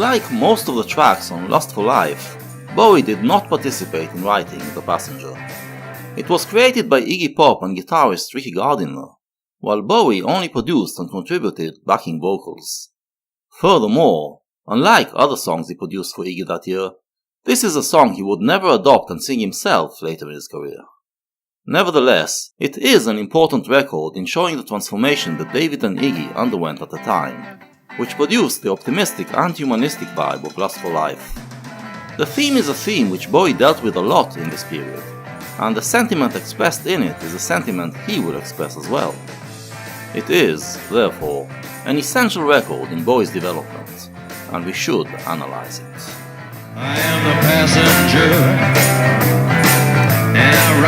Unlike most of the tracks on Lust for Life, Bowie did not participate in writing The Passenger. It was created by Iggy Pop and guitarist Ricky Gardiner, while Bowie only produced and contributed backing vocals. Furthermore, unlike other songs he produced for Iggy that year, this is a song he would never adopt and sing himself later in his career. Nevertheless, it is an important record in showing the transformation that David and Iggy underwent at the time, which produced the optimistic and humanistic vibe of Lust for Life. The theme is a theme which Bowie dealt with a lot in this period, and the sentiment expressed in it is a sentiment he would express as well. It is, therefore, an essential record in Bowie's development, and we should analyze it. I am the passenger, and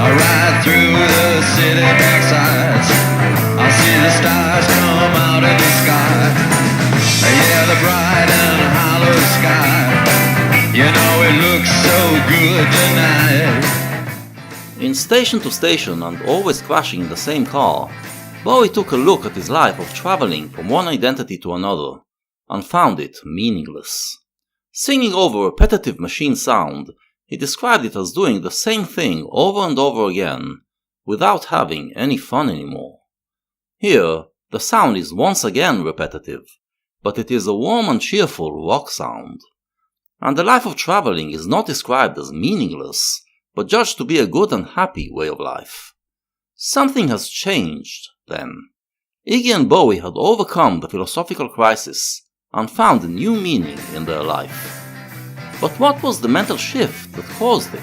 I ride through the city backsides. I see the stars come out of the sky. Yeah, the bright and hollow sky. You know it looks so good tonight. In Station to Station and always crashing in the same car, Bowie took a look at his life of traveling from one identity to another and found it meaningless. Singing over repetitive machine sound, he described it as doing the same thing over and over again without having any fun anymore. Here, the sound is once again repetitive, but it is a warm and cheerful rock sound. And the life of traveling is not described as meaningless, but judged to be a good and happy way of life. Something has changed, then. Iggy and Bowie had overcome the philosophical crisis and found a new meaning in their life. But what was the mental shift that caused it?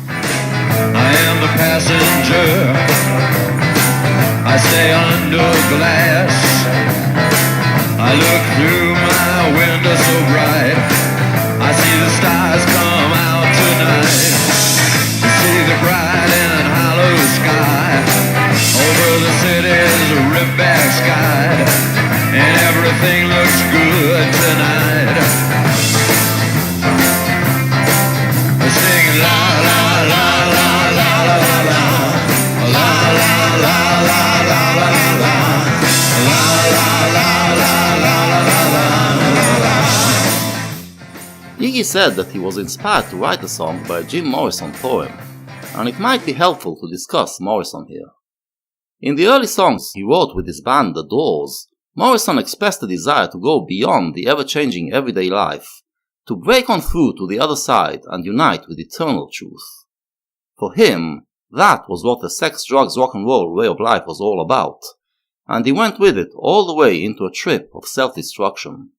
I am the passenger. I stay under glass. I look through my window so bright. I see the stars come out tonight. I see the bright and hollow sky. Over the city's rip-back sky. And everything looks good tonight. I sing la la la la la la la la la la la la la la Iggy said that he was inspired to write the song by a Jim Morrison poem, and it might be helpful to discuss Morrison here. In the early songs he wrote with his band The Doors, Morrison expressed a desire to go beyond the ever-changing everyday life, to break on through to the other side and unite with eternal truth. For him, that was what the sex, drugs, rock and roll way of life was all about, and he went with it all the way into a trip of self-destruction.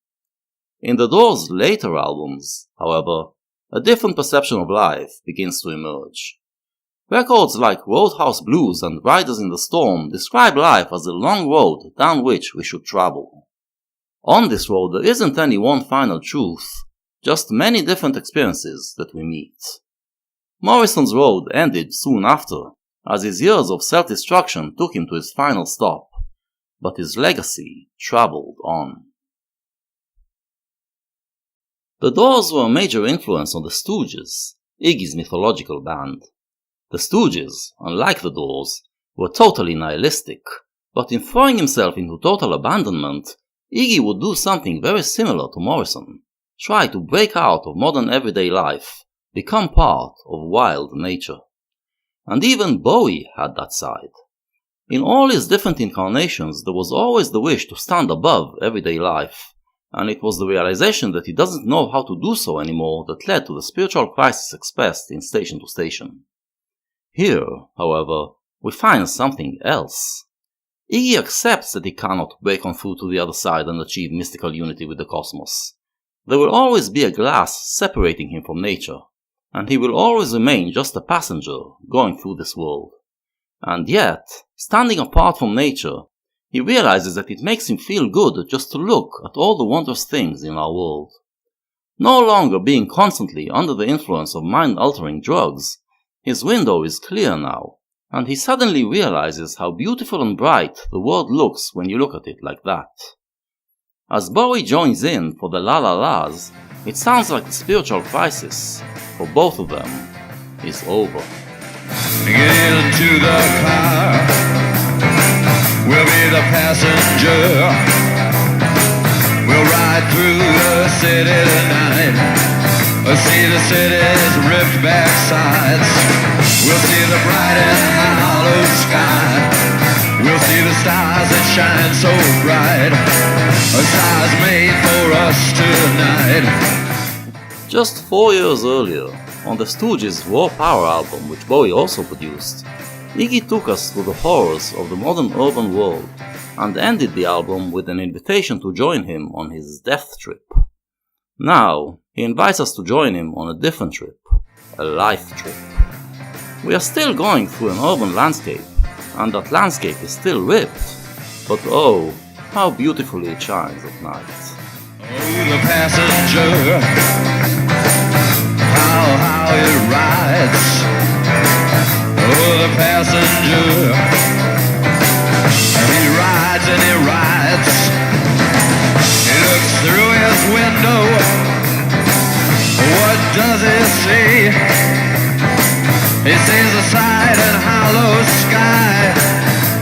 In the Doors' later albums, however, a different perception of life begins to emerge. Records like Roadhouse Blues and Riders in the Storm describe life as a long road down which we should travel. On this road there isn't any one final truth, just many different experiences that we meet. Morrison's road ended soon after, as his years of self-destruction took him to his final stop, but his legacy traveled on. The Doors were a major influence on the Stooges, Iggy's mythological band. The Stooges, unlike the Doors, were totally nihilistic, but in throwing himself into total abandonment, Iggy would do something very similar to Morrison, try to break out of modern everyday life, become part of wild nature. And even Bowie had that side. In all his different incarnations there was always the wish to stand above everyday life, and it was the realization that he doesn't know how to do so anymore that led to the spiritual crisis expressed in Station to Station. Here, however, we find something else. Iggy accepts that he cannot break on through to the other side and achieve mystical unity with the cosmos. There will always be a glass separating him from nature, and he will always remain just a passenger going through this world. And yet, standing apart from nature, he realizes that it makes him feel good just to look at all the wondrous things in our world. No longer being constantly under the influence of mind-altering drugs, his window is clear now, and he suddenly realizes how beautiful and bright the world looks when you look at it like that. As Bowie joins in for the La La Las, it sounds like the spiritual crisis, for both of them, is over. Get into the car, we'll be the passenger. city tonight. We'll see the city's ripped back sides. We'll see the bright and hollow sky. We'll see the stars that shine so bright. Stars made for us tonight. Just 4 years earlier, on the Stooges' Raw Power album, which Bowie also produced, Iggy took us through the horrors of the modern urban world and ended the album with an invitation to join him on his death trip. Now, he invites us to join him on a different trip, a life trip. We are still going through an urban landscape, and that landscape is still ripped, but oh, how beautifully it shines at night. Oh, the passenger, how it rides. Oh, the passenger, he rides and he rides. He looks through his window. What does he see? He sees the side and hollow sky.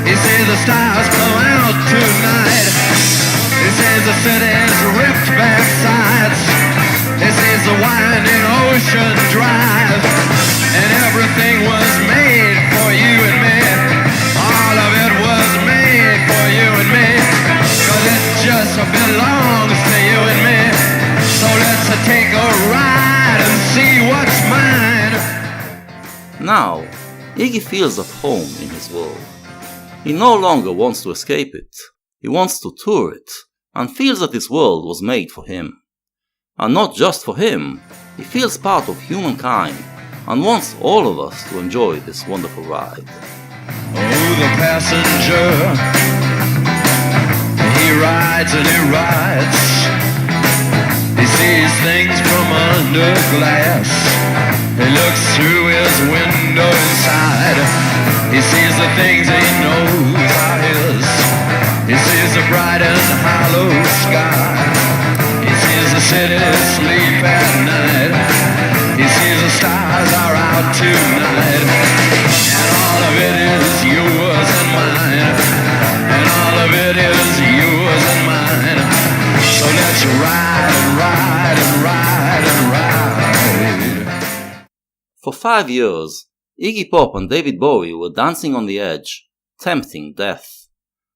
He sees the stars come out tonight. He sees the city's ripped back sides. He sees the winding ocean drive. And everything was made for you and me. All of it was made for you and me. 'Cause it just belongs to you and me. So let's take a ride and see what's mine. Now, Iggy feels at home in his world. He no longer wants to escape it. He wants to tour it, and feels that this world was made for him. And not just for him, he feels part of humankind, and wants all of us to enjoy this wonderful ride. Oh, the passenger, he rides and he rides. He sees things from under glass. He looks through his window inside. He sees the things he knows are his. He sees the bright and hollow sky. He sees the city sleep at night. He sees the stars are out tonight. And all of it is yours and mine. And all of it is yours and mine. So let's ride and ride and ride and ride. For 5 years, Iggy Pop and David Bowie were dancing on the edge, tempting death.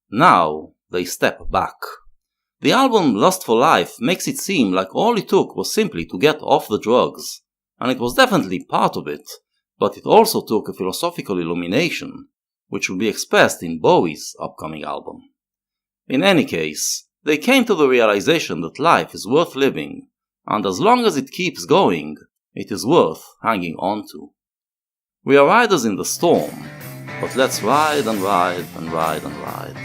Now, they step back. The album Lust for Life makes it seem like all it took was simply to get off the drugs, and it was definitely part of it, but it also took a philosophical illumination, which will be expressed in Bowie's upcoming album. In any case, they came to the realization that life is worth living, and as long as it keeps going, it is worth hanging on to. We are riders in the storm, but let's ride and ride and ride and ride.